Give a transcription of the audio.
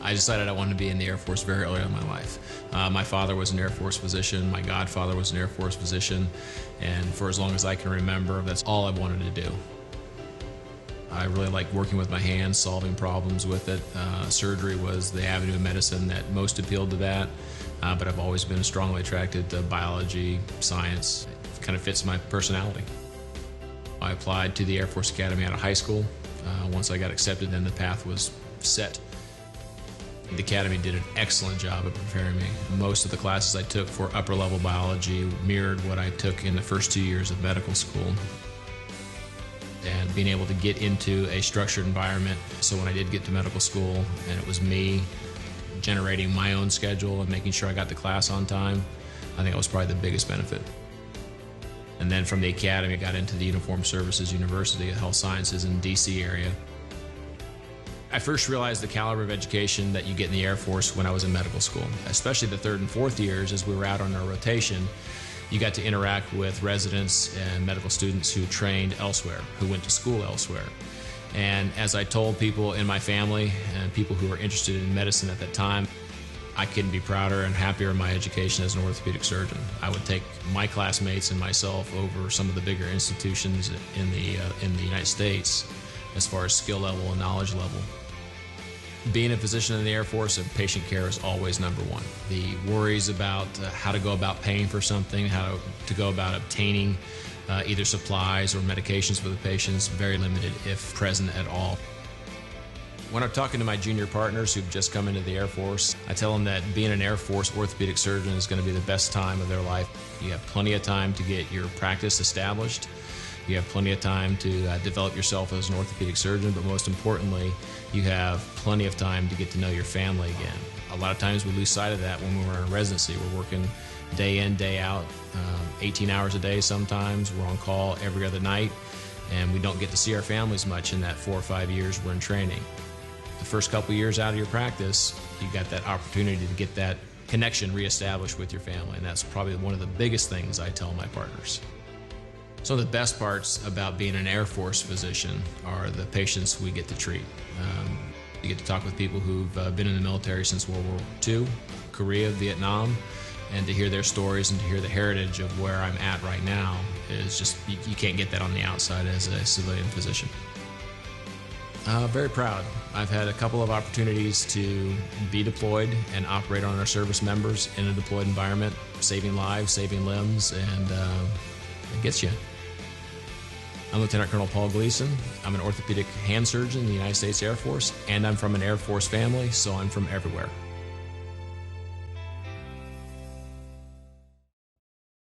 I decided I wanted to be in the Air Force very early in my life. My father was an Air Force physician, my godfather was an Air Force physician, and for as long as I can remember, that's all I wanted to do. I really like working with my hands, solving problems with it. Surgery was the avenue of medicine that most appealed to that, but I've always been strongly attracted to biology, science. It kind of fits my personality. I applied to the Air Force Academy out of high school. Once I got accepted, then the path was set. The Academy did an excellent job of preparing me. Most of the classes I took for upper-level biology mirrored what I took in the first 2 years of medical school. And being able to get into a structured environment, so when I did get to medical school and it was me generating my own schedule and making sure I got to class on time, I think that was probably the biggest benefit. And then from the Academy, I got into the Uniformed Services University of Health Sciences in the DC area. I first realized the caliber of education that you get in the Air Force when I was in medical school, especially the third and fourth years as we were out on our rotation. You got to interact with residents and medical students who trained elsewhere, who went to school elsewhere. And as I told people in my family and people who were interested in medicine at that time, I couldn't be prouder and happier in my education as an orthopedic surgeon. I would take my classmates and myself over some of the bigger institutions in the United States as far as skill level and knowledge level. Being a physician in the Air Force, patient care is always number one. The worries about how to go about paying for something, how to go about obtaining either supplies or medications for the patients, very limited if present at all. When I'm talking to my junior partners who've just come into the Air Force, I tell them that being an Air Force orthopedic surgeon is going to be the best time of their life. You have plenty of time to get your practice established. You have plenty of time to develop yourself as an orthopedic surgeon, but most importantly, you have plenty of time to get to know your family again. A lot of times we lose sight of that when we're in residency. We're working day in, day out, 18 hours a day sometimes. We're on call every other night, and we don't get to see our families much in that 4 or 5 years we're in training. The first couple years out of your practice, you got that opportunity to get that connection reestablished with your family, and that's probably one of the biggest things I tell my partners. Some of the best parts about being an Air Force physician are the patients we get to treat. You get to talk with people who've been in the military since World War II, Korea, Vietnam, and to hear their stories and to hear the heritage of where I'm at right now is just, you can't get that on the outside as a civilian physician. Very proud. I've had a couple of opportunities to be deployed and operate on our service members in a deployed environment, saving lives, saving limbs, and it gets you. I'm Lieutenant Colonel Paul Gleason. I'm an orthopedic hand surgeon in the United States Air Force, and I'm from an Air Force family, so I'm from everywhere.